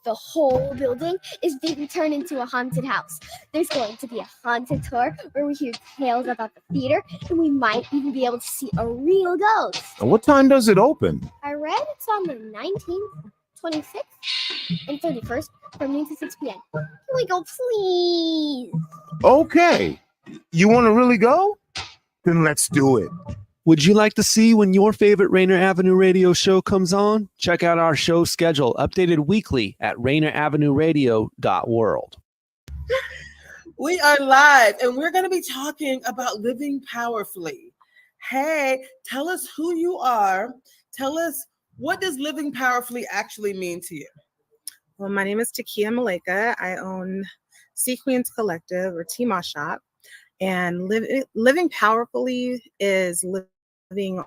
The whole building is being turned into a haunted house. There's going to be a haunted tour where we hear tales about the theater, and we might even be able to see a real ghost. And what time does it open? I read it's on the 19th, 26th, and 31st from noon to 6 p.m. Can we go, please? Okay. You want to really go? Then let's do it. Would you like to see when your favorite Rainier Avenue Radio show comes on? Check out our show schedule, updated weekly at rainieravenue.world. We are live, and we're going to be talking about living powerfully. Hey, tell us who you are. Tell us, what does living powerfully actually mean to you? Well, my name is Takia Maleka. I own Sea Queens Collective, or Tima Shop. And living powerfully is living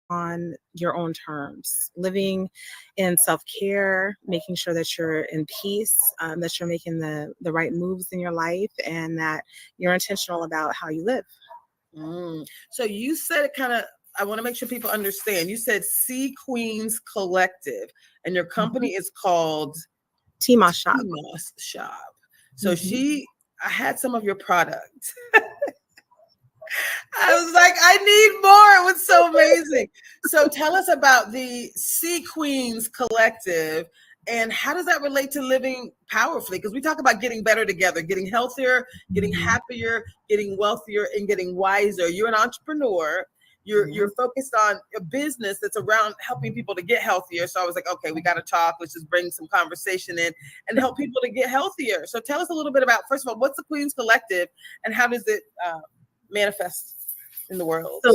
on your own terms, living in self-care, making sure that you're in peace, that you're making the right moves in your life, and that you're intentional about how you live. So you said it kind of, I want to make sure people understand. You said Sea Queens Collective, and your company is called Tima Shop. Tima Shop. So I had some of your product. I was like, I need more. It was so amazing. So tell us about the Sea Queens Collective, and how does that relate to living powerfully? Because we talk about getting better together, getting healthier, getting happier, getting wealthier, and getting wiser. You're an entrepreneur. You're focused on a business that's around helping people to get healthier. So I was like, okay, we got to talk. Let's just bring some conversation in and help people to get healthier. So tell us a little bit about, first of all, what's the Queens Collective and how does it manifest in the world?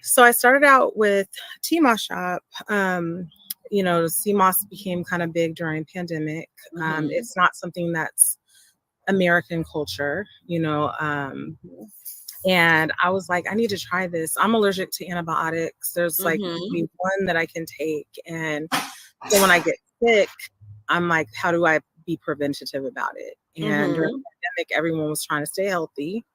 So I started out with Tima Shop. CMOS became kind of big during pandemic. It's not something that's American culture, and I was like, I need to try this. I'm allergic to antibiotics. There's like maybe one that I can take. And so when I get sick, I'm like, how do I be preventative about it? And during the pandemic, everyone was trying to stay healthy.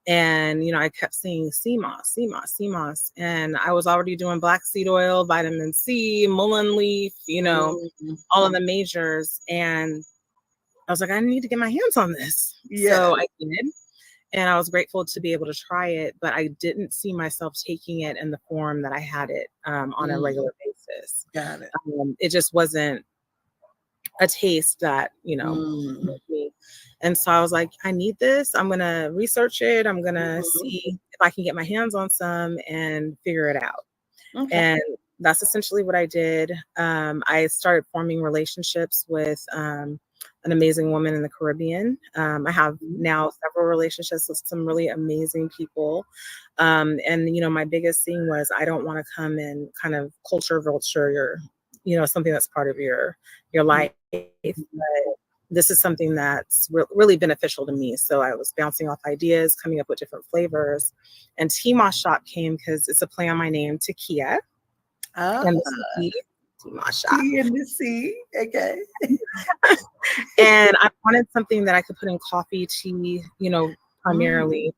And, I kept saying CMOS. And I was already doing black seed oil, vitamin C, mullein leaf, all of the majors. And I was like, I need to get my hands on this. Yeah. So I did. And I was grateful to be able to try it, but I didn't see myself taking it in the form that I had it on a regular basis. Got it. It just wasn't a taste that, with me. And so I was like, I need this. I'm going to research it. I'm going to see if I can get my hands on some and figure it out. Okay. And that's essentially what I did. I started forming relationships with an amazing woman in the Caribbean. I have now several relationships with some really amazing people. And, my biggest thing was I don't want to come and kind of culture vulture something that's part of your life. But this is something that's really beneficial to me. So I was bouncing off ideas, coming up with different flavors. And Tima Shop came because it's a play on my name, Takia. And Tima Shop. In the sea. Okay. And I wanted something that I could put in coffee, tea, primarily.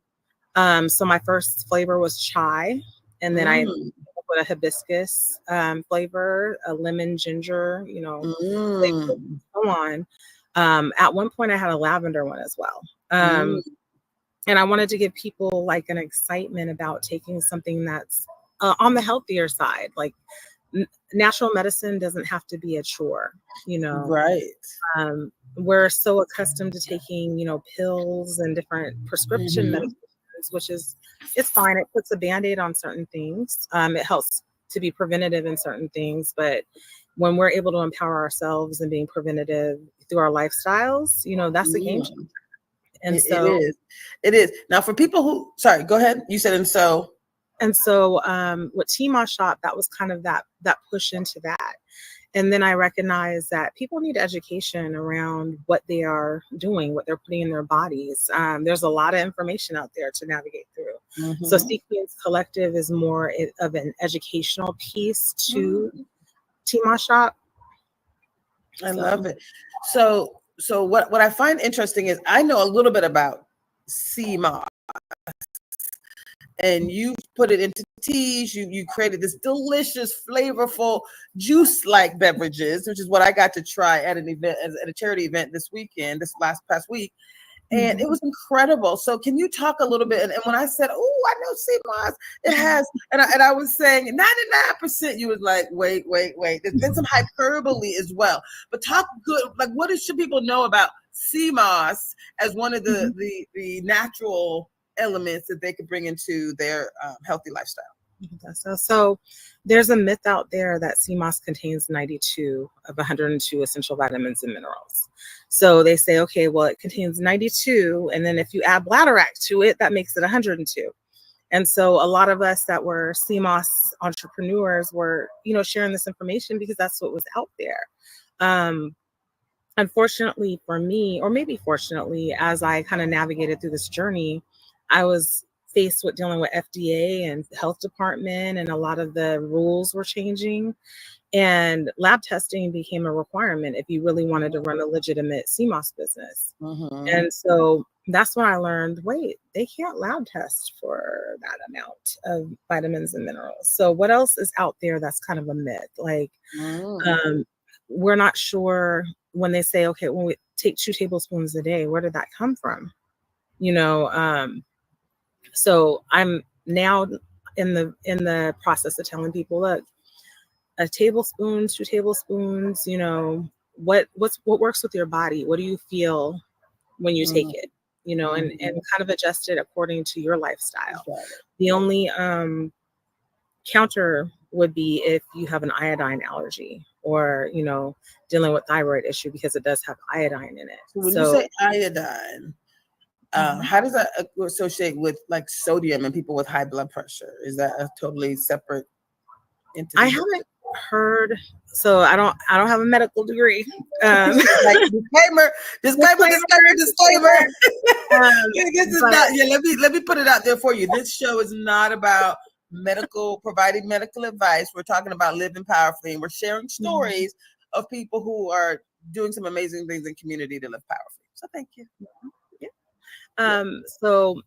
So my first flavor was chai. And then I put a hibiscus flavor, a lemon ginger, flavor, so on. At one point I had a lavender one as well. And I wanted to give people like an excitement about taking something that's on the healthier side. Like natural medicine doesn't have to be a chore, Right. We're so accustomed to taking, pills and different prescription medications, which it's fine. It puts a Band-Aid on certain things. It helps to be preventative in certain things, but when we're able to empower ourselves and being preventative through our lifestyles, that's a game changer. And it is. Now for people who, sorry, go ahead. You said, and so with Tima Shop, that was kind of that push into that. And then I recognized that people need education around what they are doing, what they're putting in their bodies. There's a lot of information out there to navigate through. So Sea Queens Collective is more of an educational piece to Tima Shop. I love it. So what I find interesting is I know a little bit about CMOS, and you put it into teas. You created this delicious, flavorful juice-like beverages, which is what I got to try at an event, at a charity event this past week. And it was incredible. So can you talk a little bit? And when I said, "Oh, I know sea moss," it has, and I was saying 99%. You was like, wait. There's been some hyperbole as well. But talk good. Like, should people know about sea moss as one of the natural elements that they could bring into their healthy lifestyle? So there's a myth out there that sea moss contains 92 of 102 essential vitamins and minerals. So they say, okay, well, it contains 92, and then if you add bladderwrack to it, that makes it 102. And so a lot of us that were sea moss entrepreneurs were, sharing this information because that's what was out there. Unfortunately for me, or maybe fortunately, as I kind of navigated through this journey, I was faced with dealing with FDA and health department, and a lot of the rules were changing. And lab testing became a requirement if you really wanted to run a legitimate sea moss business. And so that's when I learned, wait, they can't lab test for that amount of vitamins and minerals. So what else is out there that's kind of a myth? Like, we're not sure when they say, okay, when we take 2 tablespoons a day, where did that come from? So I'm now in the process of telling people, look, a tablespoon, 2 tablespoons, what works with your body? What do you feel when you take it? And kind of adjust it according to your lifestyle. The only counter would be if you have an iodine allergy or, dealing with thyroid issue, because it does have iodine in it. So when you say iodine, how does that associate with like sodium and people with high blood pressure? Is that a totally separate entity? I haven't heard, so I don't have a medical degree. Like disclaimer. This is not. Yeah, let me put it out there for you. This show is not about providing medical advice. We're talking about living powerfully, and we're sharing stories of people who are doing some amazing things in community to live powerfully. So thank you. So,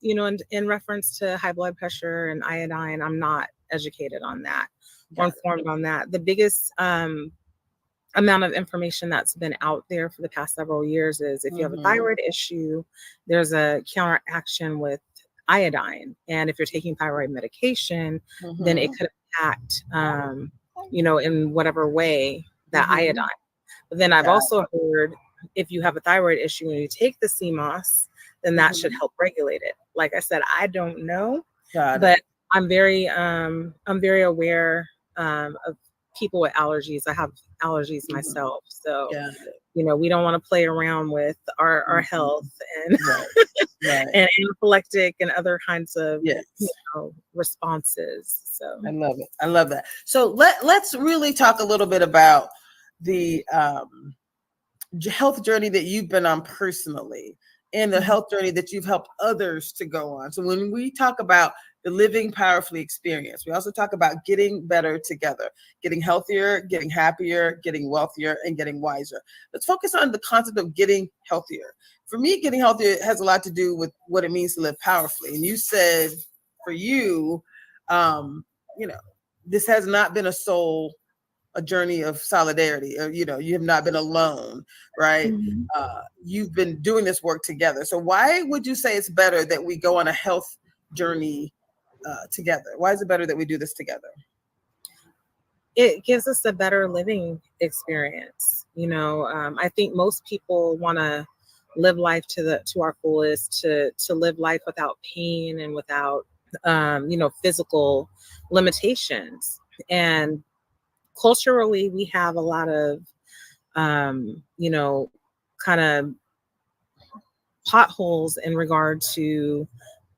in reference to high blood pressure and iodine, I'm not educated on that or informed on that. The biggest amount of information that's been out there for the past several years is if you have a thyroid issue, there's a counteraction with iodine. And if you're taking thyroid medication, then it could impact, in whatever way that iodine. But then I've also heard if you have a thyroid issue and you take the sea moss, then that should help regulate it. Like I said, I don't know, but I'm very aware of people with allergies. I have allergies myself, so we don't want to play around with our health and and anaphylactic and other kinds of responses. So I love it. I love that. So let's really talk a little bit about the health journey that you've been on personally, and the health journey that you've helped others to go on. So when we talk about the living powerfully experience, we also talk about getting better together, getting healthier, getting happier, getting wealthier, and getting wiser. Let's focus on the concept of getting healthier. For me, getting healthier has a lot to do with what it means to live powerfully. And you said for you, this has not been a journey of solidarity, or you have not been alone, right? You've been doing this work together. So why would you say it's better that we go on a health journey together? Why is it better that we do this together? It gives us a better living experience. I think most people want to live life to our fullest, to live life without pain and without physical limitations. And culturally, we have a lot of, kind of potholes in regard to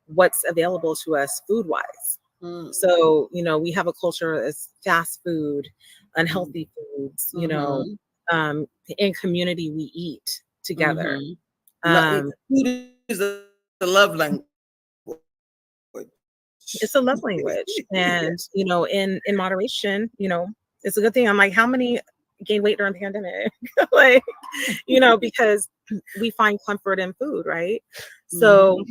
what's available to us food-wise. So, we have a culture as fast food, unhealthy foods, in community we eat together. Food is a love language. It's a love language. And, in moderation, it's a good thing. I'm like, how many gained weight during the pandemic? Because we find comfort in food, right? So,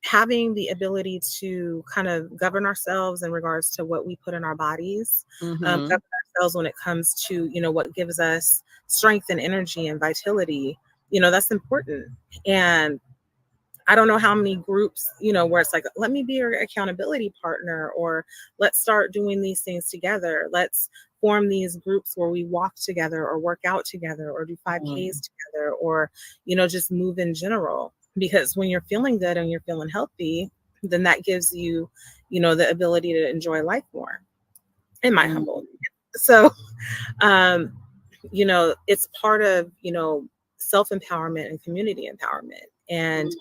having the ability to kind of govern ourselves in regards to what we put in our bodies, govern ourselves when it comes to, what gives us strength and energy and vitality, that's important. And I don't know how many groups, where it's like, let me be your accountability partner, or let's start doing these things together. Let's form these groups where we walk together or work out together or do 5Ks together, or, just move in general. Because when you're feeling good and you're feeling healthy, then that gives you, the ability to enjoy life more, in my humble opinion. So, it's part of, self-empowerment and community empowerment. And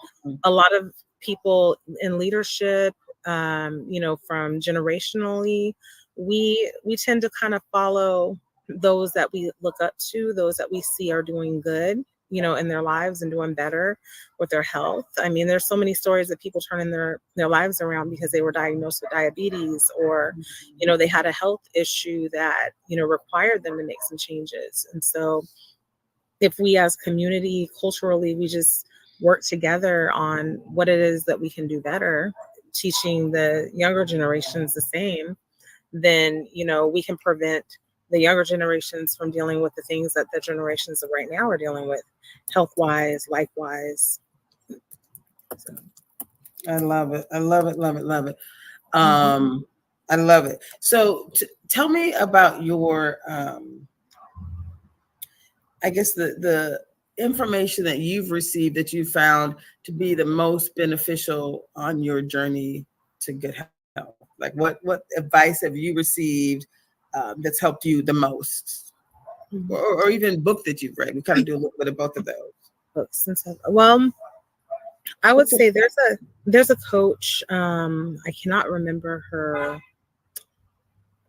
a lot of people in leadership, from generationally, we tend to kind of follow those that we look up to, those that we see are doing good, in their lives and doing better with their health. I mean, there's so many stories of people turning their lives around because they were diagnosed with diabetes, or, they had a health issue that, required them to make some changes. And so if we as community, culturally, we just work together on what it is that we can do better, teaching the younger generations the same, then, we can prevent the younger generations from dealing with the things that the generations of right now are dealing with, health-wise, life-wise. So. I love it. I love it. Love it. Love it. I love it. So tell me about your, I guess the information that you've received that you found to be the most beneficial on your journey to good health. Like what advice have you received that's helped you the most, or even book that you've read? We kind of do a little bit of both of those. Books and stuff. Well, I would say there's a coach. I cannot remember her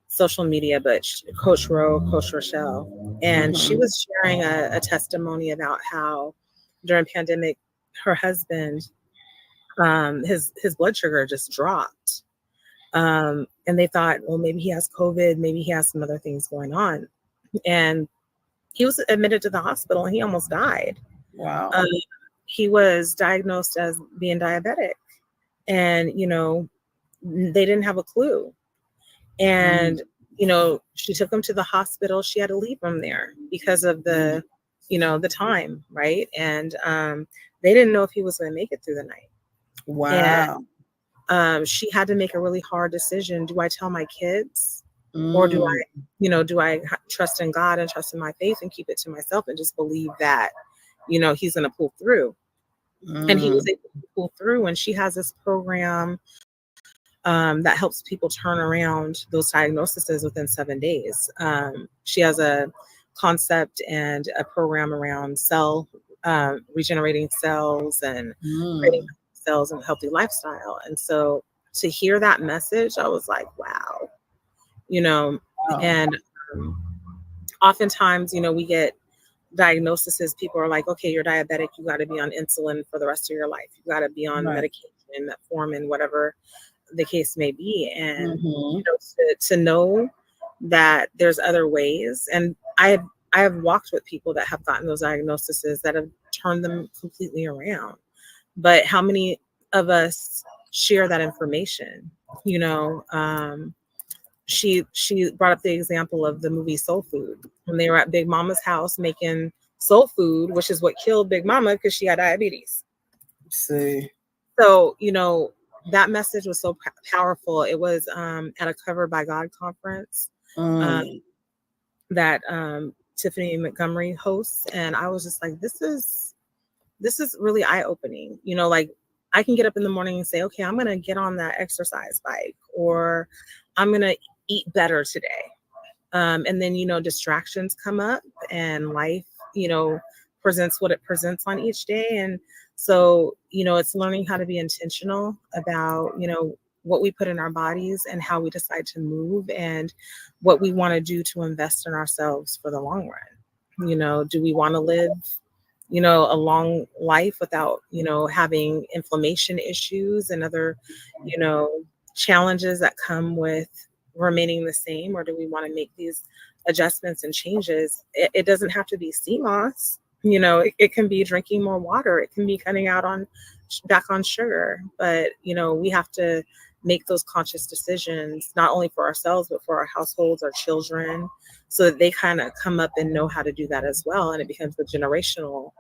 social media, but Coach Rochelle, and she was sharing a testimony about how during pandemic, her husband, his blood sugar just dropped. And they thought, well, maybe he has COVID, maybe he has some other things going on. And he was admitted to the hospital and he almost died. Wow. He was diagnosed as being diabetic, and, they didn't have a clue. And, she took him to the hospital. She had to leave him there because of the, the time. Right. And they didn't know if he was going to make it through the night. Wow. And she had to make a really hard decision. Do I tell my kids, or do I trust in God and trust in my faith and keep it to myself and just believe that, he's going to pull through? And he was able to pull through. And she has this program that helps people turn around those diagnoses within 7 days. She has a concept and a program around regenerating cells and creating cells and healthy lifestyle. And so to hear that message, I was like, wow, and oftentimes, we get diagnoses. People are like, okay, you're diabetic. You got to be on insulin for the rest of your life. You got to be on medication, metformin, whatever the case may be. And to know that there's other ways. And I have walked with people that have gotten those diagnoses that have turned them completely around. But how many of us share that information? She brought up the example of the movie Soul Food, when they were at Big Mama's house making soul food, which is what killed Big Mama because she had diabetes. See. So, that message was so powerful. It was at a Covered by God conference that Tiffany Montgomery hosts. And I was just like, this is really eye-opening. Like I can get up in the morning and say, okay, I'm going to get on that exercise bike, or I'm going to eat better today. And then, distractions come up and life, presents what it presents on each day. And so, it's learning how to be intentional about, what we put in our bodies and how we decide to move and what we want to do to invest in ourselves for the long run. Do we want to live, a long life without, having inflammation issues and other, challenges that come with remaining the same? Or do we want to make these adjustments and changes? It doesn't have to be sea moss. It can be drinking more water. It can be cutting out on back on sugar. But, you know, we have to make those conscious decisions, not only for ourselves, but for our households, our children, so that they kind of come up and know how to do that as well. And it becomes a generational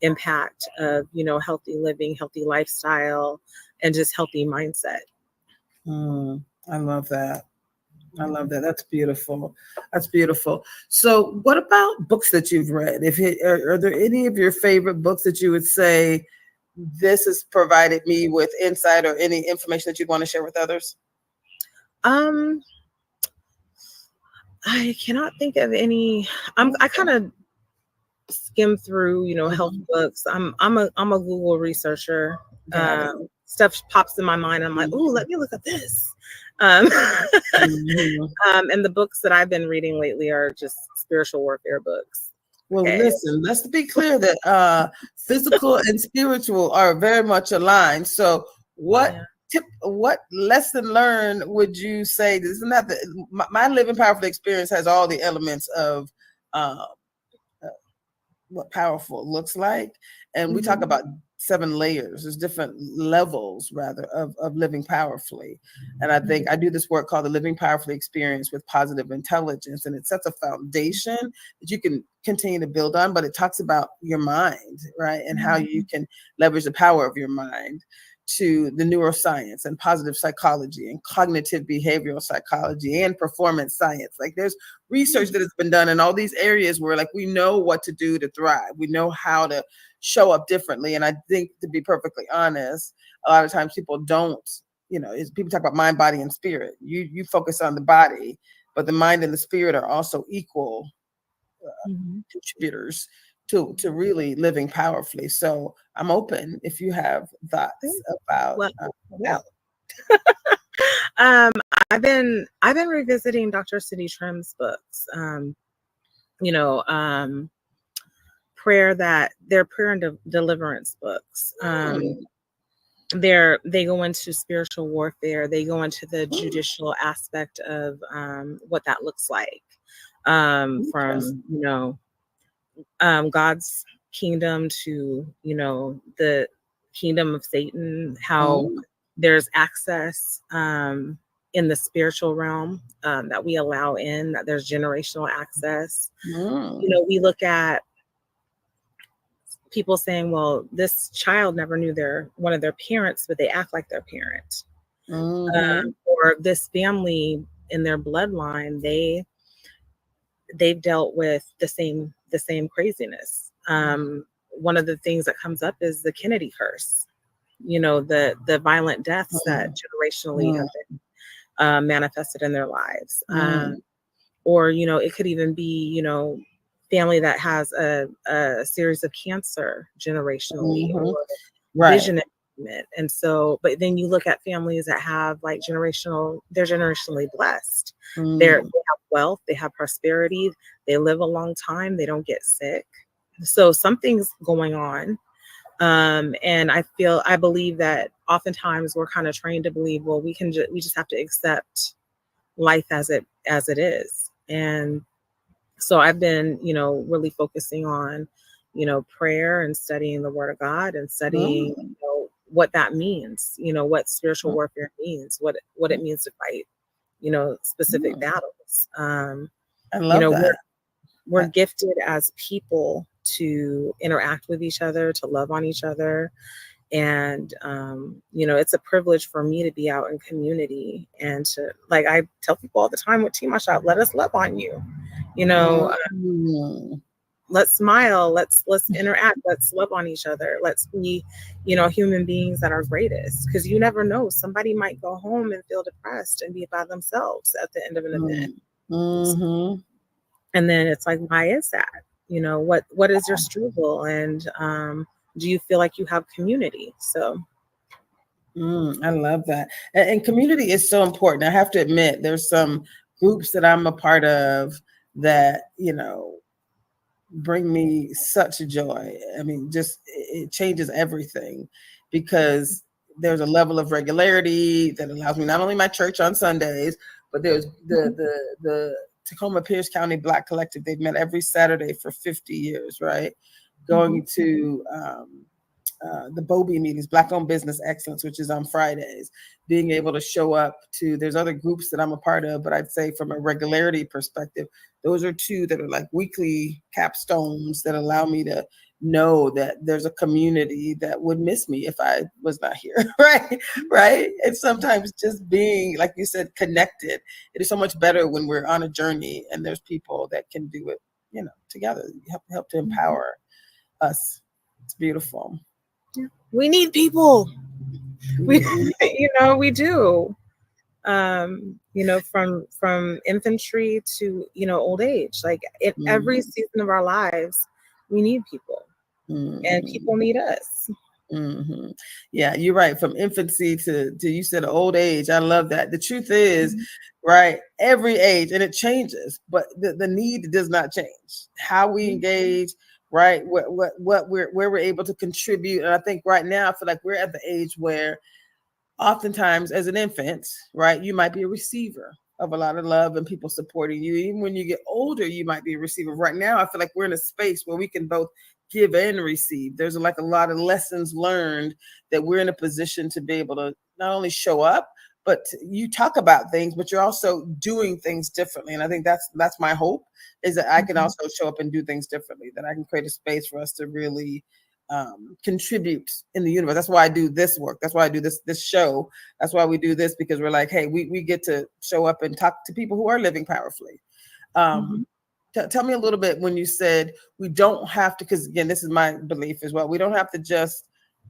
impact of, you know, healthy living, healthy lifestyle, and just healthy mindset. I love that. I love that. That's beautiful. That's beautiful. So what about books that you've read? Are there any of your favorite books that you would say, this has provided me with insight or any information that you'd want to share with others? I cannot think of any. I kind of skim through, you know, health books. I'm a Google researcher. Stuff pops in my mind. I'm like, ooh, let me look at this. And the books that I've been reading lately are just spiritual warfare books. Well, listen, let's be clear that physical and spiritual are very much aligned. So what lesson learned would you say? This is not my living powerful experience has all the elements of what powerful looks like. And we talk about 7 layers. There's different levels, rather, of living powerfully. And I think I do this work called the Living Powerfully Experience with Positive Intelligence. And it sets a foundation that you can continue to build on, but it talks about your mind, right? And how you can leverage the power of your mind to the neuroscience and positive psychology and cognitive behavioral psychology and performance science. Like, there's research that has been done in all these areas where, like, we know what to do to thrive. We know how to show up differently. And I think, to be perfectly honest, a lot of times people don't, you know, people talk about mind, body, and spirit. You focus on the body, but the mind and the spirit are also equal contributors to really living powerfully. So I'm open if you have thoughts about I've been revisiting Dr. Cindy Trim's books. They're prayer and deliverance books. They go into spiritual warfare. They go into the judicial aspect of what that looks like, from, you know, God's kingdom to, you know, the kingdom of Satan, how there's access in the spiritual realm that we allow in, that there's generational access. You know, we look at people saying, well, this child never knew one of their parents, but they act like their parent. Or this family in their bloodline, they've dealt with the same craziness. One of the things that comes up is the Kennedy curse, you know, the violent deaths that generationally have been manifested in their lives. Or, you know, it could even be, you know, family that has a series of cancer generationally, or vision impairment. And so, but then you look at families that have like they're generationally blessed. They have wealth, they have prosperity, they live a long time, they don't get sick. So something's going on. And I believe that oftentimes we're kind of trained to believe, well, we just have to accept life as it is. And so I've been, you know, really focusing on, you know, prayer and studying the Word of God and studying, you know, what that means, you know, what spiritual warfare means, what it means to fight, you know, specific battles. I love that. We're gifted as people to interact with each other, to love on each other. And, you know, it's a privilege for me to be out in community and to, like, I tell people all the time with Team Shop, let us love on you, you know, let's smile, let's interact, let's love on each other. Let's be, you know, human beings at our greatest, because you never know, somebody might go home and feel depressed and be by themselves at the end of an event. And then it's like, why is that? You know, what is your struggle? And do you feel like you have community? So I love that. And community is so important. I have to admit, there's some groups that I'm a part of that, you know, bring me such joy. I mean, just it changes everything, because there's a level of regularity that allows me, not only my church on Sundays, but there's the Tacoma Pierce County Black Collective. They've met every Saturday for 50 years, right? Going to the BOBI meetings, Black-owned Business Excellence, which is on Fridays, being able to show up to, there's other groups that I'm a part of, but I'd say from a regularity perspective, those are two that are like weekly capstones that allow me to know that there's a community that would miss me if I was not here, right? And sometimes just being, like you said, connected, it is so much better when we're on a journey and there's people that can do it, together, help to empower us. It's beautiful. We need people. We we do. From infantry to old age, like in every season of our lives, we need people, and people need us. Yeah, you're right. From infancy to you said old age. I love that. The truth is, right, every age, and it changes, but the need does not change. How we engage, right? What where we're able to contribute. And I think right now I feel like we're at the age where oftentimes as an infant, right, you might be a receiver of a lot of love and people supporting you. Even when you get older, you might be a receiver. Right now, I feel like we're in a space where we can both give and receive. There's like a lot of lessons learned that we're in a position to be able to not only show up, but you talk about things, but you're also doing things differently. And I think that's my hope, is that I can also show up and do things differently, that I can create a space for us to really contribute in the universe. That's why I do this work. That's why I do this show. That's why we do this, because we're like, hey, we get to show up and talk to people who are living powerfully. Tell me a little bit when you said we don't have to, because again, this is my belief as well. We don't have to just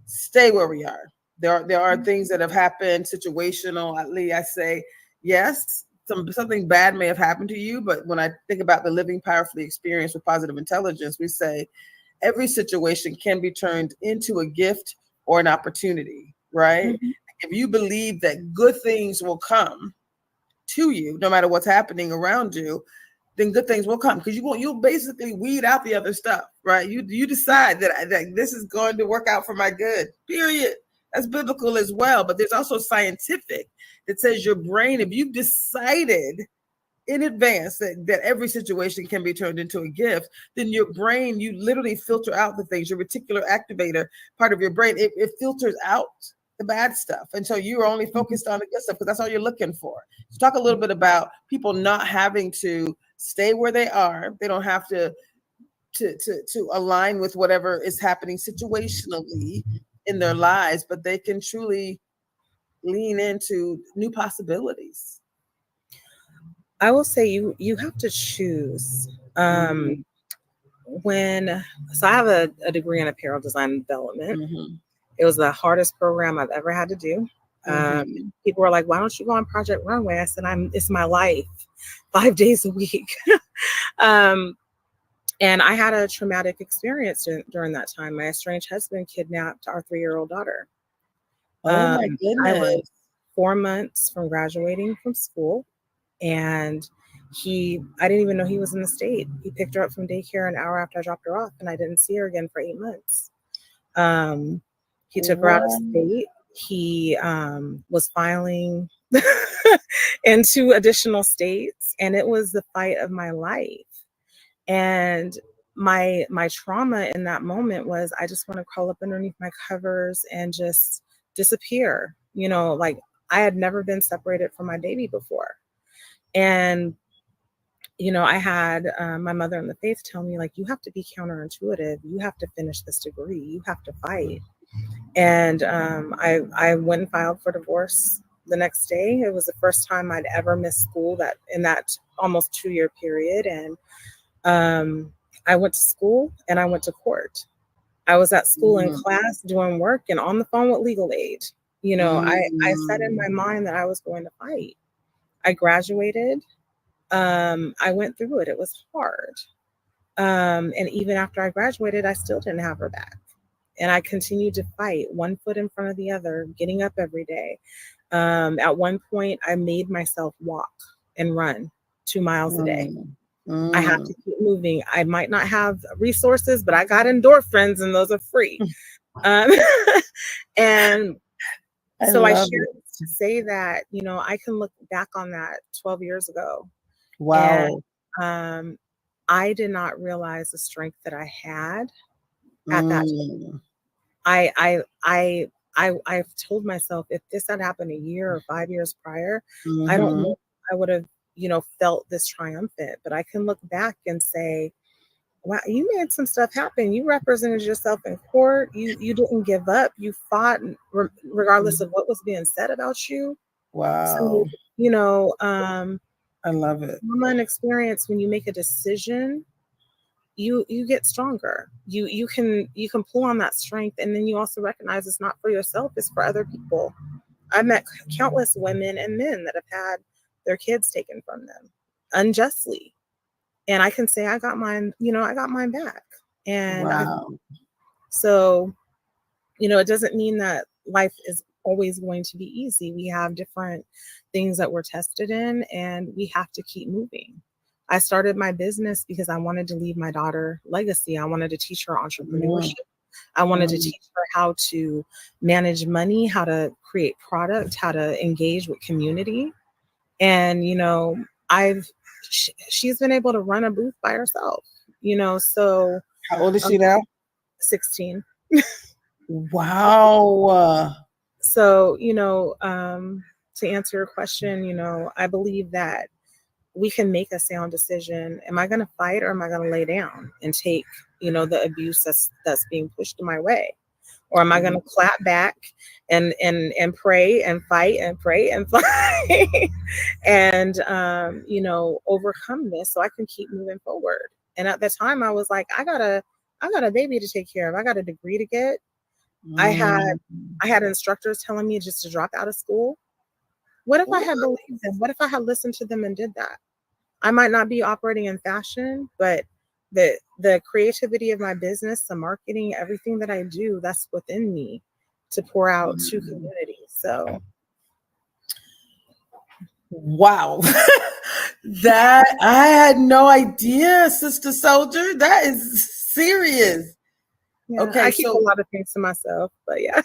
stay where we are. There are things that have happened situationally. I say, yes, something bad may have happened to you, but when I think about the living powerfully experience with positive intelligence, we say every situation can be turned into a gift or an opportunity, right? If you believe that good things will come to you, no matter what's happening around you, then good things will come, because you'll basically weed out the other stuff, right? You decide that this is going to work out for my good, period. That's biblical as well, but there's also scientific that says your brain, if you've decided in advance that every situation can be turned into a gift, then your brain, you literally filter out the things, your reticular activator part of your brain, it filters out the bad stuff. And so you're only focused on the good stuff because that's all you're looking for. So talk a little bit about people not having to stay where they are. They don't have to align with whatever is happening situationally in their lives, but they can truly lean into new possibilities. I will say you have to choose. So I have a degree in apparel design and development. It was the hardest program I've ever had to do. People were like, why don't you go on Project Runway? I said, it's my life, 5 days a week. And I had a traumatic experience during that time. My estranged husband kidnapped our 3-year-old daughter. Oh my goodness. I was 4 months from graduating from school, and I didn't even know he was in the state. He picked her up from daycare an hour after I dropped her off, and I didn't see her again for 8 months. He took her out of state. He was filing in 2 additional states, and it was the fight of my life. And my trauma in that moment was, I just want to crawl up underneath my covers and just disappear. Like I had never been separated from my baby before. And, I had my mother in the faith tell me, like, you have to be counterintuitive. You have to finish this degree. You have to fight. And I went and filed for divorce the next day. It was the first time I'd ever missed school in that almost 2-year period. And I went to school and I went to court. I was at school in class doing work and on the phone with legal aid. I set in my mind that I was going to fight. I graduated. I went through it. It was hard. And even after I graduated, I still didn't have her back. And I continued to fight, 1 foot in front of the other, getting up every day. At one point, I made myself walk and run 2 miles a day. I have to keep moving. I might not have resources, but I got endorphins and those are free. And so I shared to say that, I can look back on that 12 years ago. Wow. And I did not realize the strength that I had at that time. I've told myself if this had happened a year or 5 years prior, I don't know if I would have, felt this triumphant. But I can look back and say, wow, you made some stuff happen. You represented yourself in court. You didn't give up. You fought regardless of what was being said about you. Wow. So, I love it. trauma and experience, when you make a decision, you get stronger. You can pull on that strength, and then you also recognize it's not for yourself, it's for other people. I've met countless women and men that have had their kids taken from them unjustly. And I can say I got mine back. And so, it doesn't mean that life is always going to be easy. We have different things that we're tested in, and we have to keep moving. I started my business because I wanted to leave my daughter legacy. I wanted to teach her entrepreneurship. I wanted to teach her how to manage money, how to create product, how to engage with community. And, she's been able to run a booth by herself, so. How old is she now? 16. Wow. So, to answer your question, I believe that we can make a sound decision. Am I going to fight, or am I going to lay down and take, the abuse that's being pushed my way? Or am I going to clap back and pray and fight and pray and fight and, overcome this so I can keep moving forward? And at the time I was like, I got a baby to take care of. I got a degree to get. I had instructors telling me just to drop out of school. What if I had believed them? What if I had listened to them and did that? I might not be operating in fashion, but the creativity of my business, the marketing, everything that I do, that's within me to pour out to community. So. Wow. That I had no idea, Sister Soldier. That is serious. Yeah, okay. I keep a lot of things to myself, but yeah.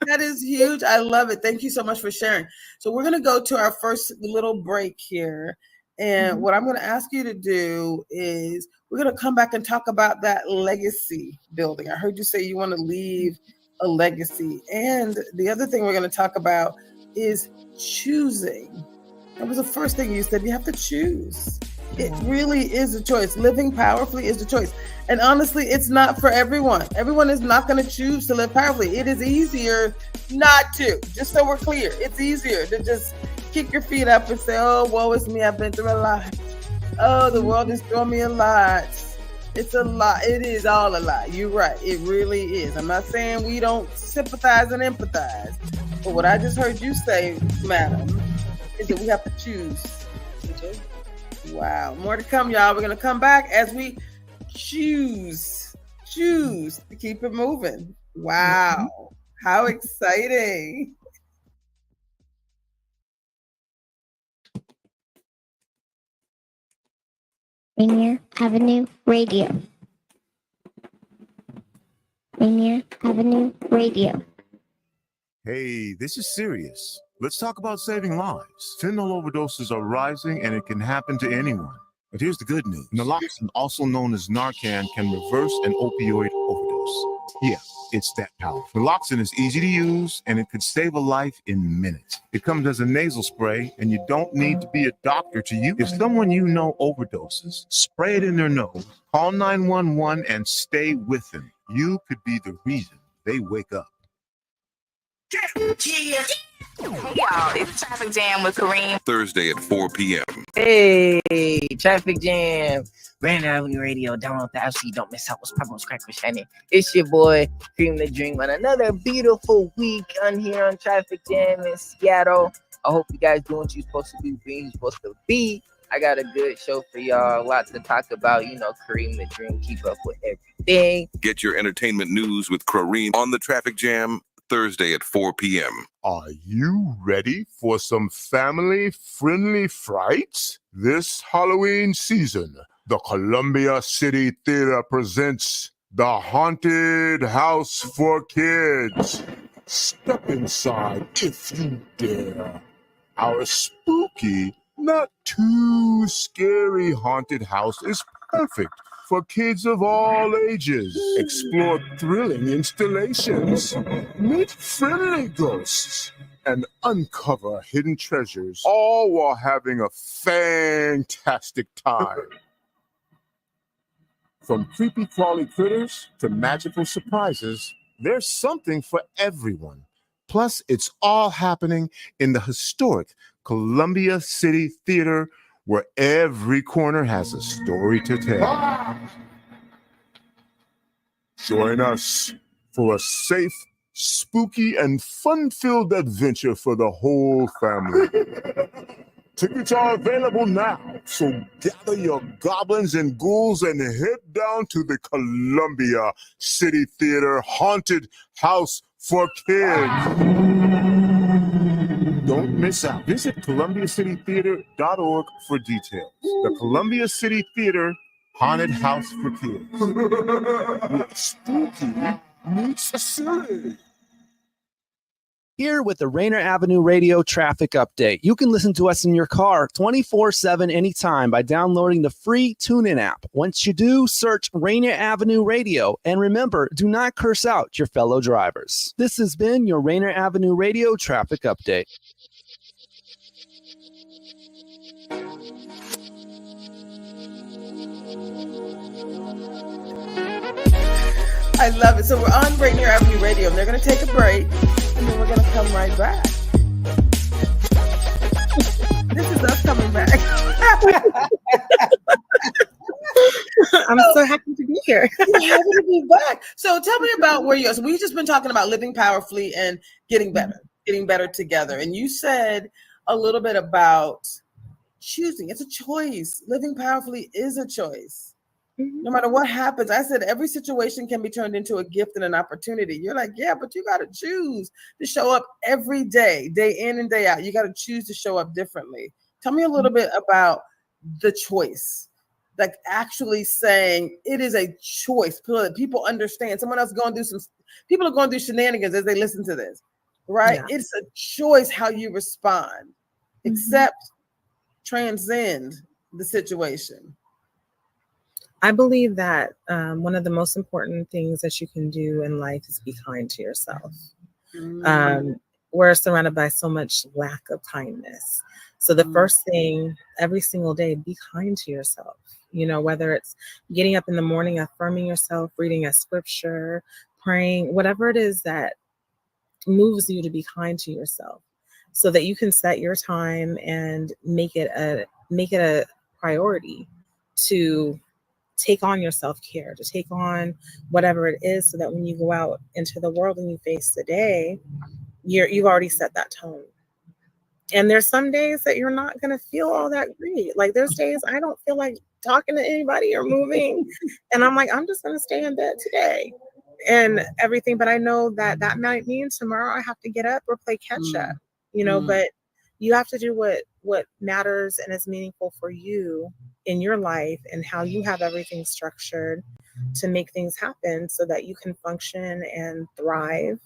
That is huge. I love it. Thank you so much for sharing. So we're going to go to our first little break here. And what I'm going to ask you to do is we're going to come back and talk about that legacy building. I heard you say you want to leave a legacy. And the other thing we're going to talk about is choosing. That was the first thing you said. You have to choose. It really is a choice. Living powerfully is a choice. And honestly, it's not for everyone. Everyone is not going to choose to live powerfully. It is easier not to. Just so we're clear, it's easier to just kick your feet up and say, oh, woe is me. I've been through a lot. Oh, the world is throwing me a lot. It's a lot. It is all a lot. You're right. It really is. I'm not saying we don't sympathize and empathize. But what I just heard you say, madam, is that we have to choose. Wow. More to come, y'all. We're going to come back as we choose to keep it moving. Wow. How exciting. Rainier Avenue Radio. Rainier Avenue Radio. Hey, this is serious. Let's talk about saving lives. Fentanyl overdoses are rising, and it can happen to anyone. But here's the good news. Naloxone, also known as Narcan, can reverse an opioid overdose. Yeah, it's that powerful. Naloxone is easy to use, and it could save a life in minutes. It comes as a nasal spray, and you don't need to be a doctor to use it. If someone you know overdoses, spray it in their nose, call 911, and stay with them. You could be the reason they wake up. Yeah. Hey y'all, it's Traffic Jam with Kareem. Thursday at 4 p.m. Hey, Traffic Jam. Rainier Avenue Radio, download the app so you don't miss out what's popping on Crack with Shani. It's your boy, Cream the Dream, on another beautiful week on here on Traffic Jam in Seattle. I hope you guys doing what you're supposed to do, being you're supposed to be. I got a good show for y'all, a lot to talk about. You know, Kareem the Dream, keep up with everything. Get your entertainment news with Kareem on the Traffic Jam Thursday at 4 p.m. Are you ready for some family-friendly frights? This Halloween season, the Columbia City Theater presents The Haunted House for Kids. Step inside if you dare. Our spooky, not too scary haunted house is perfect for kids of all ages. Explore thrilling installations, meet friendly ghosts, and uncover hidden treasures, all while having a fantastic time. From creepy crawly critters to magical surprises, there's something for everyone. Plus, it's all happening in the historic Columbia City Theater, where every corner has a story to tell. Join us for a safe, spooky, and fun-filled adventure for the whole family. Tickets are available now, so gather your goblins and ghouls and head down to the Columbia City Theater Haunted House for Kids. Don't miss out. Visit ColumbiaCityTheater.org for details. The Columbia City Theater Haunted House for Kids. Where spooky meets silly. Here with the Rainier Avenue Radio Traffic Update. You can listen to us in your car 24/7 anytime by downloading the free TuneIn app. Once you do, search Rainier Avenue Radio. And remember, do not curse out your fellow drivers. This has been your Rainier Avenue Radio Traffic Update. I love it. So we're on Rainier Avenue Radio, and they're going to take a break, and then we're going to come right back. This is us coming back. I'm so happy to be here. Happy to be back. So tell me about where you're. So we've just been talking about living powerfully and getting better together. And you said a little bit about choosing. It's a choice. Living powerfully is a choice. No matter what happens, I said every situation can be turned into a gift and an opportunity. You're like, yeah, but you got to choose to show up every day, day in and day out. You got to choose to show up differently. Tell me a little bit about the choice, like actually saying it is a choice so that people understand. Someone else people are going through shenanigans as they listen to this, right? Yeah. It's a choice how you respond, accept, transcend the situation. I believe that one of the most important things that you can do in life is be kind to yourself. We're surrounded by so much lack of kindness. So the first thing every single day, be kind to yourself. You know, whether it's getting up in the morning, affirming yourself, reading a scripture, praying, whatever it is that moves you to be kind to yourself so that you can set your time and make it a priority to take on your self-care, to take on whatever it is so that when you go out into the world and you face the day, you've already set that tone. And there's some days that you're not going to feel all that great. Like there's days I don't feel like talking to anybody or moving. And I'm like, I'm just going to stay in bed today and everything. But I know that might mean tomorrow I have to get up or play catch up, but you have to do what matters and is meaningful for you in your life and how you have everything structured to make things happen so that you can function and thrive,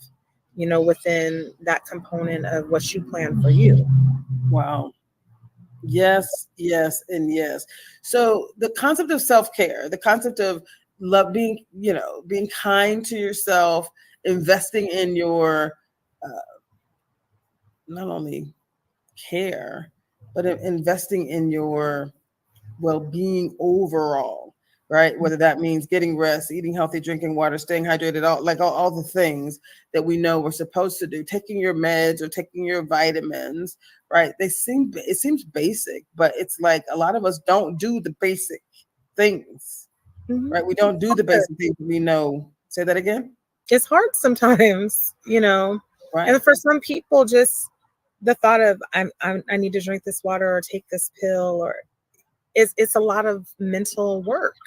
within that component of what you plan for you. Wow. Yes, yes, and yes. So the concept of self-care, the concept of love, being kind to yourself, investing in your, not only care, but investing in your well-being overall, right? Whether that means getting rest, eating healthy, drinking water, staying hydrated, all the things that we know we're supposed to do, taking your meds or taking your vitamins, right? It seems basic, but it's like a lot of us don't do the basic things, right? We don't do the basic things we know. Say that again. It's hard sometimes, right? And for some people, just the thought of I need to drink this water or take this pill or it's a lot of mental work.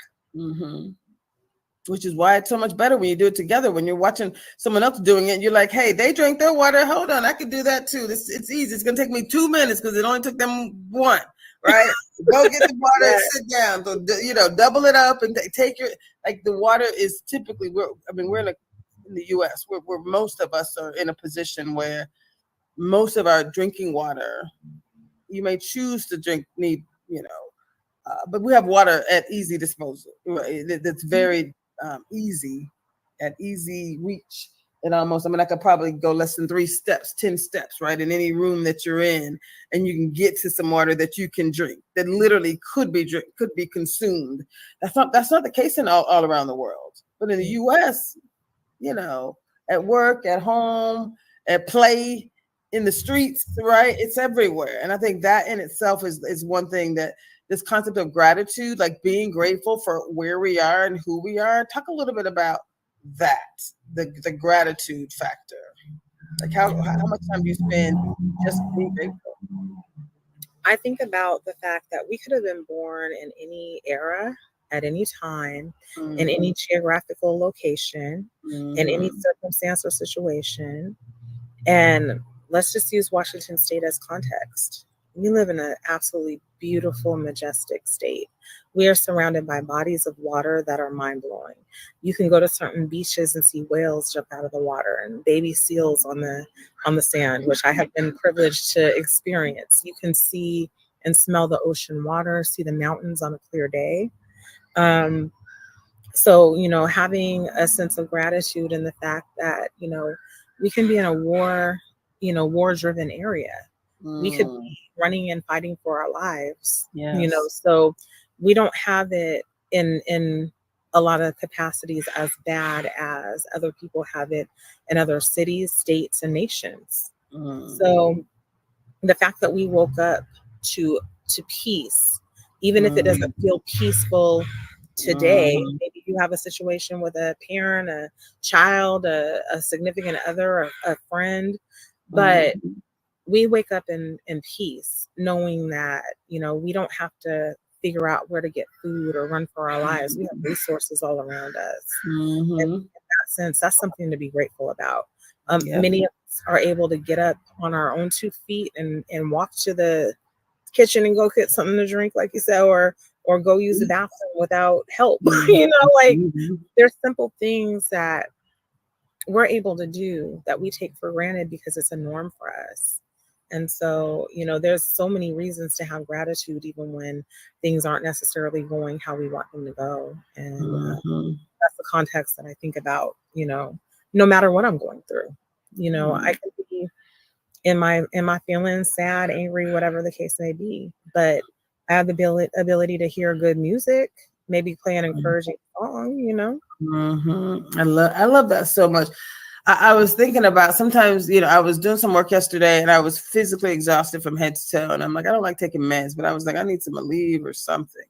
Which is why it's so much better when you do it together. When you're watching someone else doing it, you're like, hey, they drank their water. Hold on, I could do that too. It's easy. It's gonna take me 2 minutes because it only took them 1. Right? Go get the water and sit down. So double it up and take your the water is typically we're in the U.S. where most of us are in a position where most of our drinking water, you may choose to need but we have water at easy disposal. That's very easy, at easy reach. And almost, I mean, I could probably go less than 10 steps, right, in any room that you're in, and you can get to some water that you can drink, that literally could be consumed. That's not the case in all around the world. But in the U.S., you know, at work, at home, at play, in the streets, right, it's everywhere. And I think that in itself is one thing, that this concept of gratitude, like being grateful for where we are and who we are. Talk a little bit about that, the gratitude factor. Like how much time do you spend just being grateful? I think about the fact that we could have been born in any era, at any time, in any geographical location, in any circumstance or situation. And let's just use Washington State as context. We live in an absolutely beautiful, majestic state. We are surrounded by bodies of water that are mind-blowing. You can go to certain beaches and see whales jump out of the water and baby seals on the sand, which I have been privileged to experience. You can see and smell the ocean water, see the mountains on a clear day. So, you know, having a sense of gratitude in the fact that, you know, we can be in a war-driven area. We could be running and fighting for our lives, you know, so we don't have it in a lot of capacities as bad as other people have it in other cities, states, and nations. So the fact that we woke up to peace, even if it doesn't feel peaceful today, maybe you have a situation with a parent, a child, a significant other, a friend, but we wake up in peace, knowing that, you know, we don't have to figure out where to get food or run for our lives. We have resources all around us. And in that sense, that's something to be grateful about. Many of us are able to get up on our own 2 feet and walk to the kitchen and go get something to drink, like you said, or go use the bathroom without help. You know, like there's simple things that we're able to do that we take for granted because it's a norm for us. And so, you know, there's so many reasons to have gratitude, even when things aren't necessarily going how we want them to go. And that's the context that I think about, you know, no matter what I'm going through. You know, I can be in my feelings, sad, angry, whatever the case may be, but I have the ability to hear good music, maybe play an encouraging song, you know. I love that so much. I was thinking about, sometimes, you know, I was doing some work yesterday and I was physically exhausted from head to toe. And I'm like, I don't like taking meds, but I was like, I need some Aleve or something.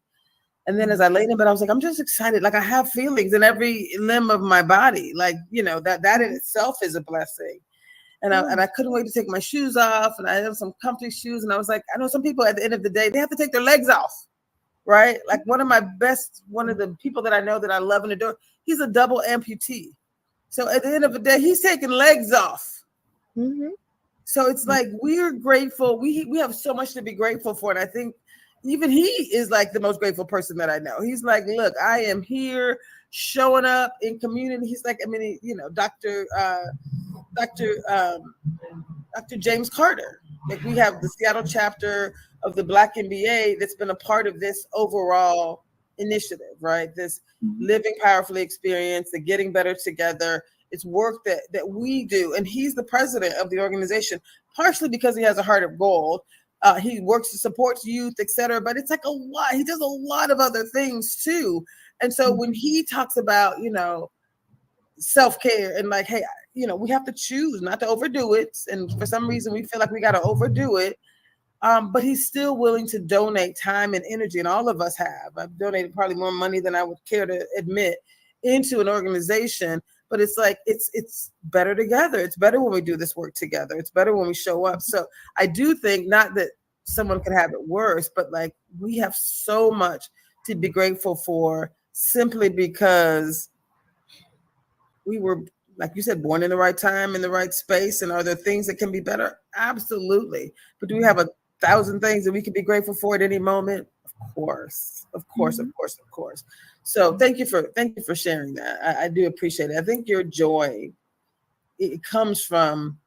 And then as I laid in bed, I was like, I'm just excited. Like I have feelings in every limb of my body. Like, you know, that in itself is a blessing. And I couldn't wait to take my shoes off. And I had some comfy shoes. And I was like, I know some people at the end of the day, they have to take their legs off, right? Like one of the people that I know that I love and adore, he's a double amputee. So at the end of the day, he's taking legs off. So it's like, we're grateful. We have so much to be grateful for. And I think even he is like the most grateful person that I know. He's like, look, I am here showing up in community. He's like, I mean, you know, Dr. James Carter. Like we have the Seattle chapter of the Black NBA that's been a part of this overall initiative, right? This living powerfully experience, the getting better together. It's work that we do. And he's the president of the organization, partially because he has a heart of gold. He works to support youth, etc. But it's like a lot. He does a lot of other things too. And so when he talks about, you know, self-care and like, hey, you know, we have to choose not to overdo it. And for some reason, we feel like we got to overdo it. But he's still willing to donate time and energy, and all of us have. I've donated probably more money than I would care to admit into an organization. But it's like, it's better together. It's better when we do this work together. It's better when we show up. So I do think, not that someone could have it worse, but like we have so much to be grateful for, simply because we were, like you said, born in the right time, in the right space. And are there things that can be better? Absolutely. But do we have 1,000 things that we could be grateful for at any moment? Of course. So thank you for sharing that. I do appreciate it. I think your joy, it comes from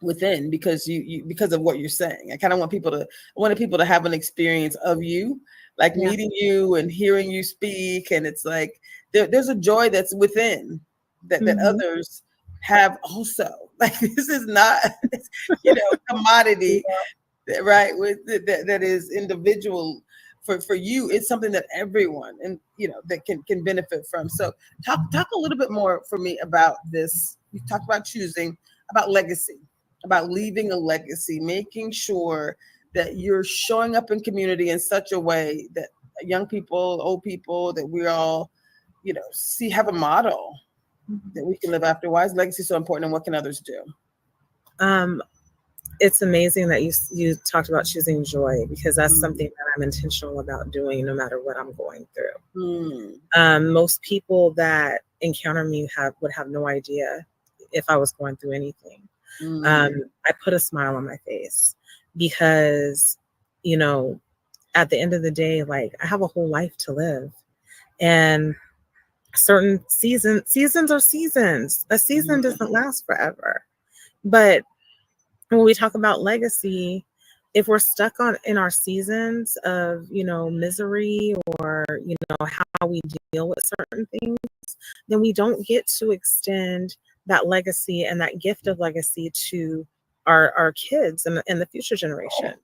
within, because you because of what you're saying. I wanted people to have an experience of you like meeting you and hearing you speak. And it's like, there's a joy that's within that others have also. Like, this is not, commodity, right? That is individual for you. It's something that everyone that can benefit from. So talk a little bit more for me about this. You talked about choosing, about legacy, about leaving a legacy, making sure that you're showing up in community in such a way that young people, old people, that we all, have a model that we can live after. Why is legacy so important, and what can others do? It's amazing that you talked about choosing joy, because that's something that I'm intentional about doing no matter what I'm going through. Most people that encounter me would have no idea if I was going through anything. I put a smile on my face because, at the end of the day, like, I have a whole life to live, and certain seasons are seasons. A season doesn't last forever. But when we talk about legacy, if we're stuck in our seasons of, misery, or, how we deal with certain things, then we don't get to extend that legacy and that gift of legacy to our kids and the future generation.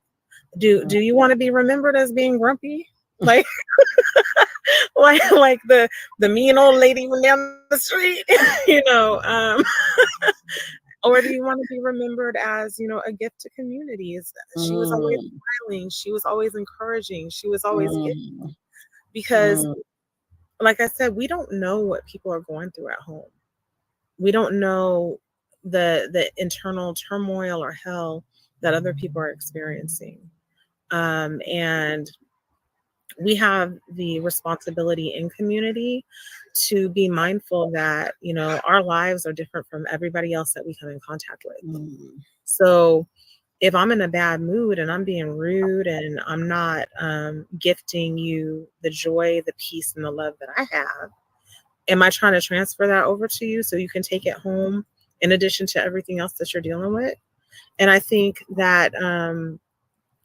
Do you want to be remembered as being grumpy? Like, like the mean old lady went down the street, or do you want to be remembered as, a gift to communities? She was always smiling. She was always encouraging. She was always giving. Because, like I said, we don't know what people are going through at home. We don't know the internal turmoil or hell that other people are experiencing. And we have the responsibility in community to be mindful that, our lives are different from everybody else that we come in contact with. So if I'm in a bad mood and I'm being rude and I'm not gifting you the joy, the peace, and the love that I have, am I trying to transfer that over to you so you can take it home in addition to everything else that you're dealing with? And I think that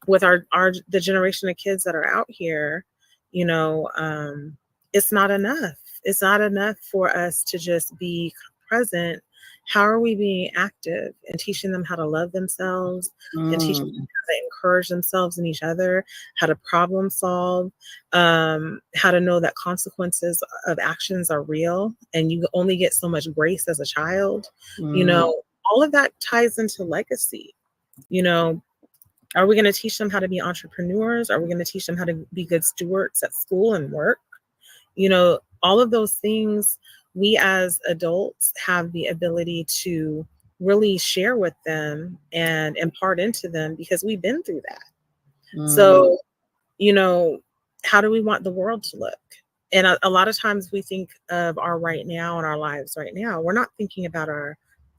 with the generation of kids that are out here, it's not enough. It's not enough for us to just be present. How are we being active and teaching them how to love themselves and teaching them how to encourage themselves and each other, how to problem solve, how to know that consequences of actions are real and you only get so much grace as a child? All of that ties into legacy. Are we going to teach them how to be entrepreneurs? Are we going to teach them how to be good stewards at school and work? All of those things we as adults have the ability to really share with them and impart into them because we've been through that. So, how do we want the world to look? And a lot of times we think of our right now and our lives right now. We're not thinking about our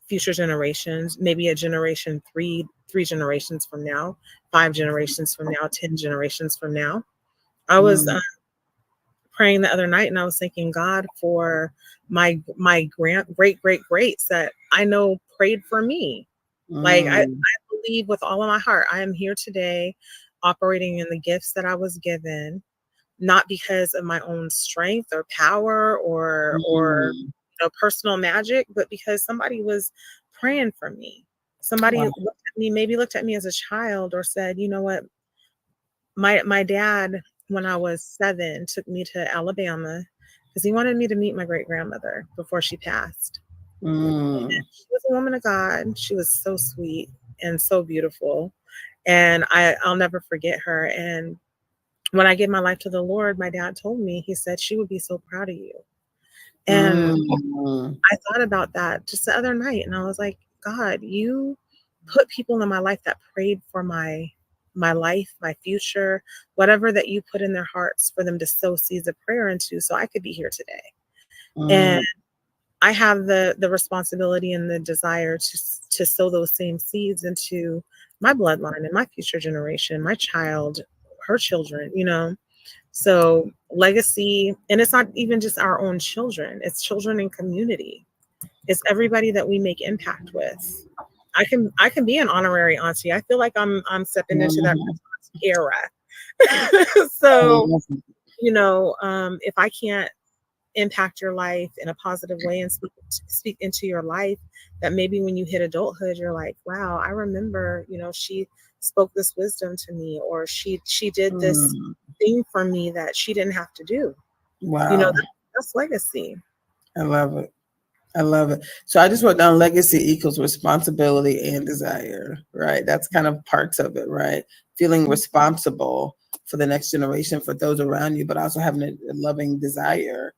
future generations, maybe a generation, three generations from now, 5 generations from now, 10 generations from now. I was praying the other night and I was thanking God for my greats that I know prayed for me. Like I believe with all of my heart, I am here today operating in the gifts that I was given, not because of my own strength or power or personal magic, but because somebody was praying for me. Somebody looked at me as a child or said, you know what, my dad, when I was 7, took me to Alabama because he wanted me to meet my great grandmother before she passed. She was a woman of God. She was so sweet and so beautiful. And I'll never forget her. And when I gave my life to the Lord, my dad told me, he said, she would be so proud of you. And I thought about that just the other night. And I was like, God, you put people in my life that prayed for my life, my future, whatever that you put in their hearts for them to sow seeds of prayer into so I could be here today. And I have the responsibility and the desire to sow those same seeds into my bloodline and my future generation, my child, her children, So legacy, and it's not even just our own children, it's children in community. It's everybody that we make impact with. I can be an honorary auntie. I feel like I'm stepping into that era. So, if I can't impact your life in a positive way and speak into your life, that maybe when you hit adulthood, you're like, wow, I remember, she spoke this wisdom to me, or she did this thing for me that she didn't have to do. Wow. That's legacy. I love it. I love it. So I just wrote down legacy equals responsibility and desire, right? That's kind of parts of it, right? Feeling responsible for the next generation, for those around you, but also having a loving desire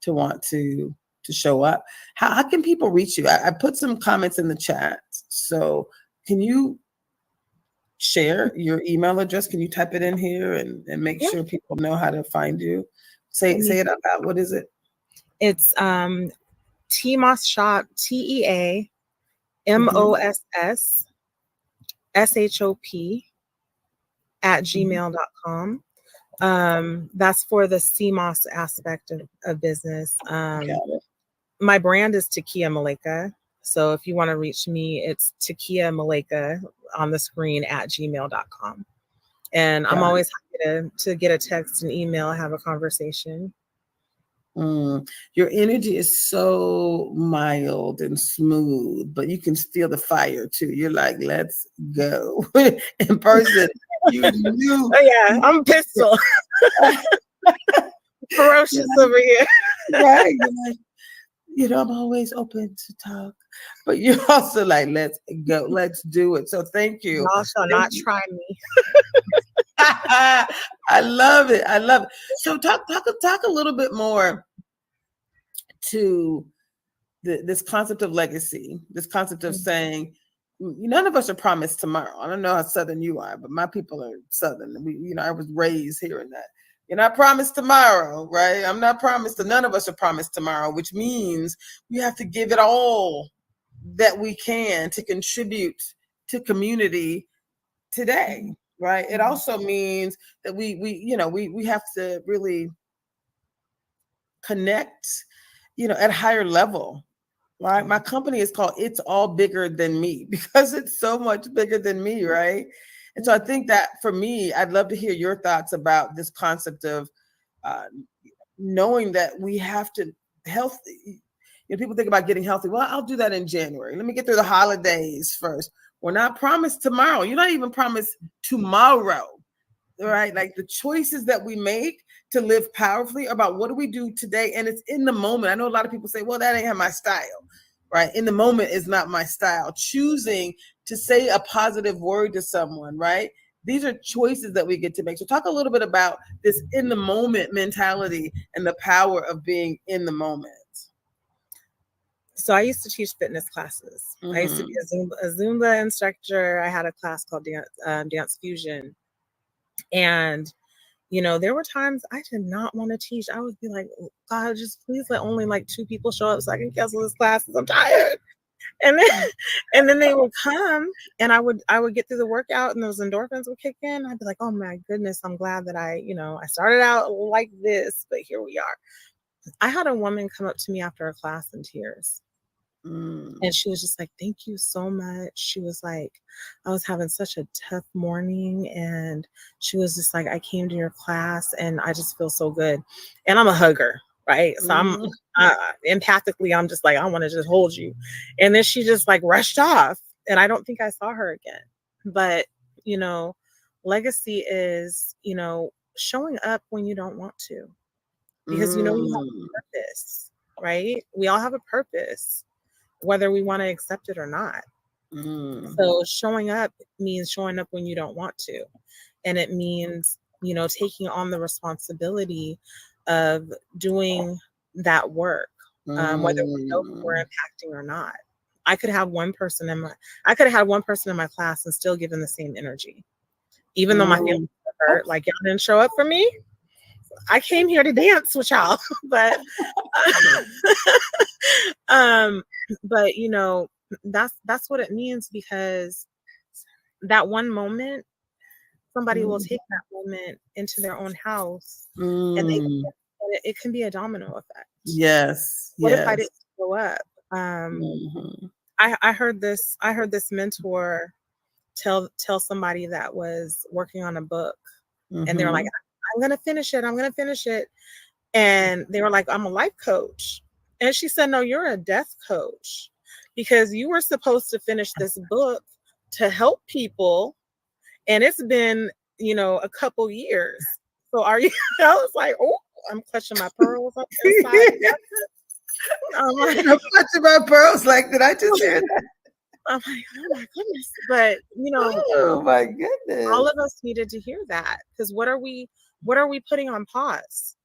to want to show up. How can people reach you? I put some comments in the chat. So can you share your email address? Can you type it in here and make sure people know how to find you? Say it out loud. What is it? It's TMOS Shop, TEAMOSSSHOP @gmail.com. That's for the CMOS aspect of business. My brand is Takia Malika. So if you want to reach me, it's Takia Malika on the screen @gmail.com. And I'm always happy to get a text, an email, have a conversation. Your energy is so mild and smooth, but you can feel the fire too. You're like, let's go. In person, you knew. Oh yeah, I'm pistol. Ferocious over here. Right. You're like, I'm always open to talk, but you're also like, let's go, let's do it. So thank you. Y'all shall not try me. I love it. I love it. So talk a little bit more to this concept of legacy, this concept of saying, none of us are promised tomorrow. I don't know how Southern you are, but my people are Southern. I was raised hearing that. You're not promised tomorrow, right? I'm not promised. None of us are promised tomorrow, which means we have to give it all that we can to contribute to community today, right? It also means that we have to really connect, at a higher level, right? My company is called It's All Bigger Than Me because it's so much bigger than me, right? And so I think that for me, I'd love to hear your thoughts about this concept of knowing that we have to healthy. People think about getting healthy. Well, I'll do that in January. Let me get through the holidays first. We're not promised tomorrow. You're not even promised tomorrow, right? Like the choices that we make to live powerfully about what do we do today, and it's in the moment. I know a lot of people say, well, that ain't my style, right? In the moment is not my style. Choosing to say a positive word to someone, right? These are choices that we get to make. So talk a little bit about this in the moment mentality and the power of being in the moment. So I used to teach fitness classes. I used to be a Zumba instructor. I had a class called Dance Fusion. And, there were times I did not want to teach. I would be like, God, just please let only like 2 people show up so I can cancel this class because I'm tired. And then they would come and I would get through the workout and those endorphins would kick in. I'd be like, oh my goodness, I'm glad that I started out like this, but here we are. I had a woman come up to me after a class in tears. And she was just like, thank you so much. She was like, I was having such a tough morning. And she was just like, I came to your class and I just feel so good. And I'm a hugger, right? So I'm empathically, I'm just like, I want to just hold you. And then she just like rushed off. And I don't think I saw her again. But, legacy is, showing up when you don't want to. Because, we have a purpose, right? We all have a purpose, whether we want to accept it or not. So showing up means showing up when you don't want to. And it means, taking on the responsibility of doing that work, whether we know who we're impacting or not. I could have one person in my class and still give them the same energy. Even though my feelings are hurt, like y'all didn't show up for me. I came here to dance with y'all, but that's what it means, because that one moment, somebody will take that moment into their own house, and it can be a domino effect. Yes. What if I didn't show up? I heard this mentor tell somebody that was working on a book And they were like, I'm going to finish it. I'm going to finish it. And they were like, I'm a life coach. And she said, no, you're a death coach because you were supposed to finish this book to help people. And it's been, a couple years. So are you, I was like, oh, I'm clutching my pearls up inside. I'm clutching my pearls. Like, did I just hear that? I'm like, oh my goodness. But, oh my goodness. All of us needed to hear that because what are we putting on pause?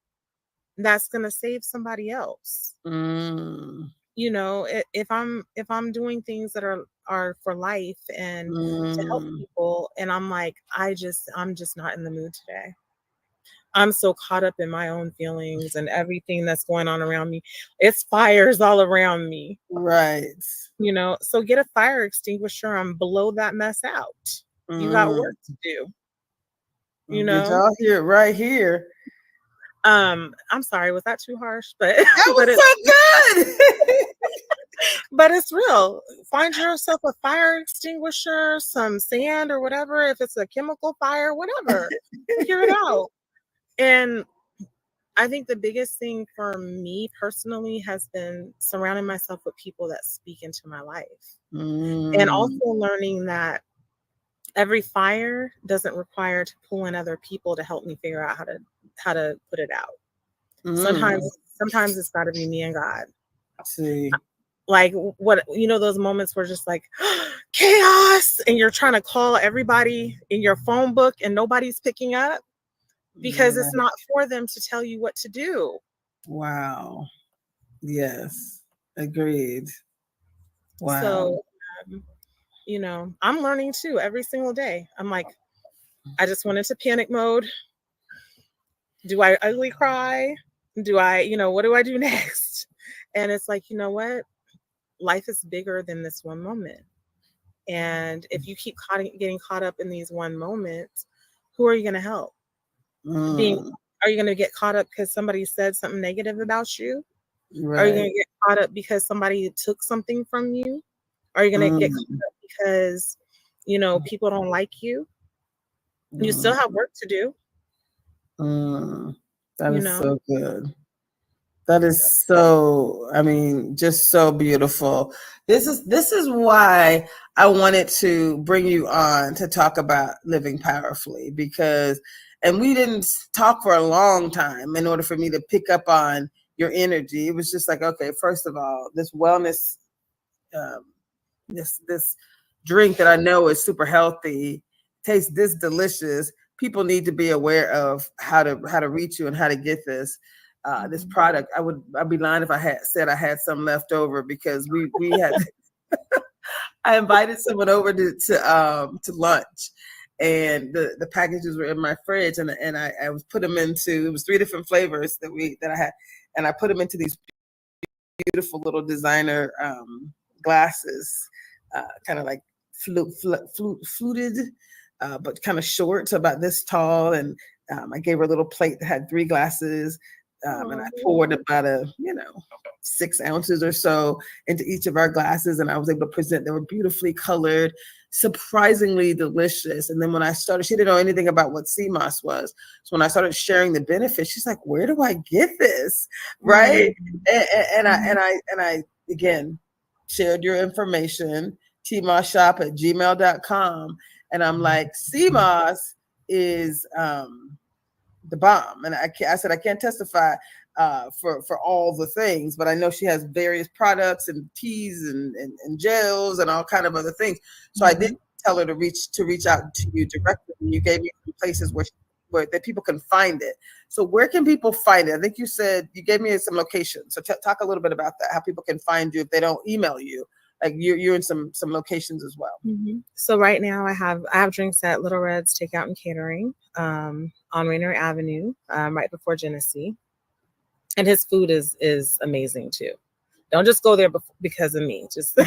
That's going to save somebody else. If I'm doing things that are for life and to help people, and I'm like, I'm just not in the mood today. I'm so caught up in my own feelings and everything that's going on around me. It's fires all around me. Right. So get a fire extinguisher and blow that mess out. You got work to do. Did y'all hear it right here? I'm sorry, was that too harsh? But that was so good. But it's real. Find yourself a fire extinguisher, some sand or whatever. If it's a chemical fire, whatever, figure it out. And I think the biggest thing for me personally has been surrounding myself with people that speak into my life, and also learning that every fire doesn't require to pull in other people to help me figure out how to put it out. Sometimes it's got to be me and God. See, like what those moments where just like chaos, and you're trying to call everybody in your phone book and nobody's picking up because it's not for them to tell you what to do. Wow. Yes. Agreed. Wow. So, I'm learning too every single day. I'm like, I just went into panic mode. Do I ugly cry? Do I, what do I do next? And it's like, you know what? Life is bigger than this one moment. And if you keep getting caught up in these one moments, who are you going to help? Are you going to get caught up because somebody said something negative about you? Right. Are you going to get caught up because somebody took something from you? Are you going to get caught up because, people don't like you? You still have work to do. That is so good. That is so, just so beautiful. This is why I wanted to bring you on to talk about living powerfully, and we didn't talk for a long time in order for me to pick up on your energy. It was just like, okay, first of all, this wellness, this drink that I know is super healthy, tastes this delicious. People need to be aware of how to reach you and how to get this product. I'd be lying if I had said I had some left over because we had. I invited someone over to lunch, and the packages were in my fridge, and I was put them into. It was 3 different flavors that I had, and I put them into these beautiful little designer glasses, kind of like fluted. But kind of short, so about this tall. And I gave her a little plate that had 3 glasses. And I poured about 6 ounces or so into each of our glasses. And I was able to present. They were beautifully colored, surprisingly delicious. And then when I started, she didn't know anything about what sea moss was. So when I started sharing the benefits, she's like, where do I get this? Right. And I again, shared your information, tmossshop@gmail.com. And I'm like, sea moss is the bomb. And I said, I can't testify for all the things, but I know she has various products and teas and gels and all kind of other things. So I did tell her to reach out to you directly. You gave me some places where that people can find it. So where can people find it? I think you said you gave me some locations. So talk a little bit about that, how people can find you if they don't email you. Like you're in some locations as well. So right now I have drinks at Little Red's Takeout and Catering on Rainier Avenue, right before Genesee. And his food is amazing too. Don't just go there because of me. Just go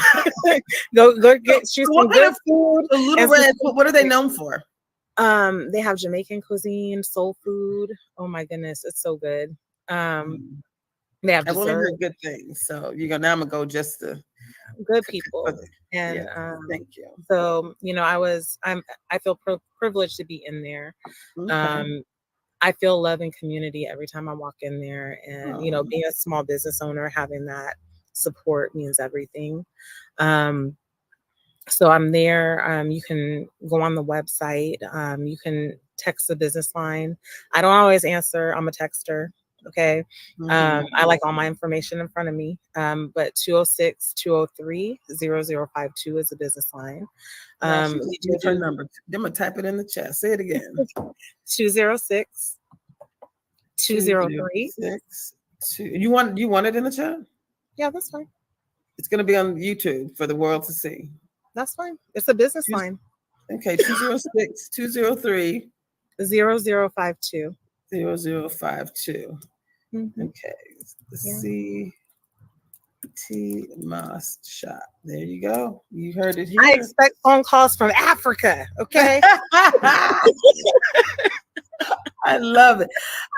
get some good food. Little Red's, what are they known for? They have Jamaican cuisine, soul food. Oh my goodness, it's so good. They have I've only dessert. heard good things, so now I'm gonna go just to good people. And thank you. So, you know, I feel privileged to be in there. Okay. I feel love and community every time I walk in there. And, you know, being a small business owner, having that support means everything. So I'm there. You can go on the website. You can text the business line. I don't always answer. I'm a texter. Okay. I like all my information in front of me. But 206-203-0052 is the business line. What's her number? I'm going to type it in the chat. Say it again. 206-203. You want it in the chat? Yeah, that's fine. It's going to be on YouTube for the world to see. That's fine. It's a business line. Okay, 206-203-0052. 0052. Okay, the CT Must Shop. There you go. You heard it here. I expect phone calls from Africa. Okay. I love it.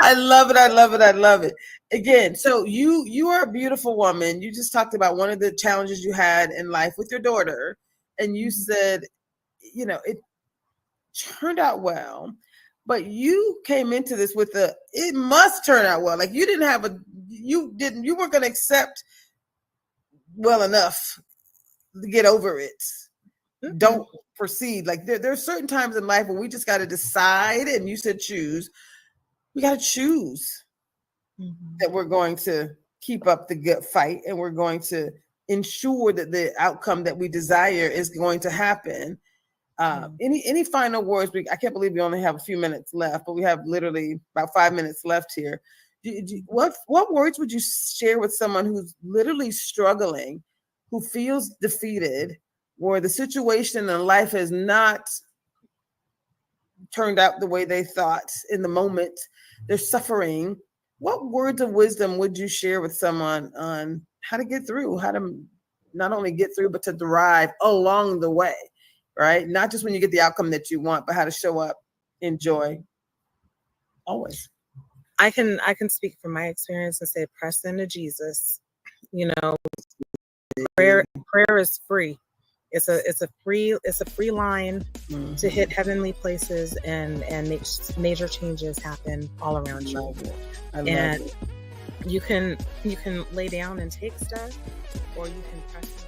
I love it. I love it. I love it. Again, so you are a beautiful woman. You just talked about one of the challenges you had in life with your daughter, and you said, you know, it turned out well, but you came into this with it must turn out well. Like you weren't going to accept well enough to get over it. Don't proceed. Like there are certain times in life where we just got to decide, and you said choose. We got to choose that we're going to keep up the good fight, and we're going to ensure that the outcome that we desire is going to happen. Any final words? I can't believe we only have a few minutes left, but we have literally about 5 minutes left here. What words would you share with someone who's literally struggling, who feels defeated, where the situation in life has not turned out the way they thought in the moment? They're suffering. What words of wisdom would you share with someone on how to get through, how to not only get through, but to thrive along the way, right? Not just when you get the outcome that you want, but how to show up in joy always. I can speak from my experience and say, press into Jesus. You know, prayer is free. It's a free line to hit heavenly places and make major changes happen all around you. And you can lay down and take stuff, or you can press it.